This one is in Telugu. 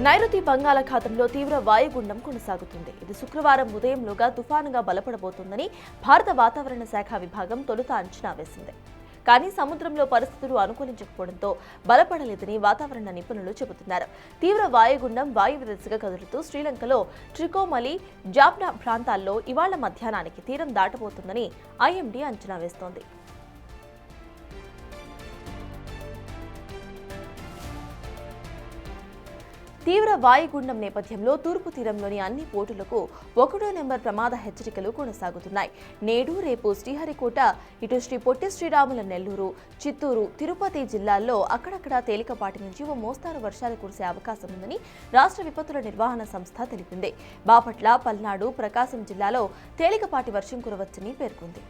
నైరుతి బంగాళాఖాతంలో తీవ్ర వాయుగుండం కొనసాగుతుంది. ఇది శుక్రవారం ఉదయంలోగా తుఫానుగా బలపడబోతోందని భారత వాతావరణ శాఖ విభాగం తొలుత అంచనా వేసింది. కానీ సముద్రంలో పరిస్థితులు అనుకూలించకపోవడంతో బలపడలేదని వాతావరణ నిపుణులు చెబుతున్నారు. తీవ్ర వాయుగుండం వాయువ్య దిశగా కదులుతూ శ్రీలంకలో ట్రికోమలి, జాఫ్నా ప్రాంతాల్లో ఇవాళ మధ్యాహ్నానికి తీరం దాటబోతుందని ఐఎండీ అంచనా వేస్తోంది. తీవ్ర వాయుగుండం నేపథ్యంలో తూర్పు తీరంలోని అన్ని పోర్టులకు 1వ నెంబర్ ప్రమాద హెచ్చరికలు కొనసాగుతున్నాయి. నేడు, రేపు శ్రీహరికోట, ఇటు శ్రీ పొట్టి శ్రీరాముల నెల్లూరు, చిత్తూరు, తిరుపతి జిల్లాల్లో అక్కడక్కడ తేలికపాటి నుంచి ఓ మోస్తారు వర్షాలు కురిసే అవకాశం ఉందని రాష్ట్ర విపత్తుల నిర్వహణ సంస్థ తెలిపింది. బాపట్ల, పల్నాడు, ప్రకాశం జిల్లాలో తేలికపాటి వర్షం కురవచ్చని పేర్కొంది.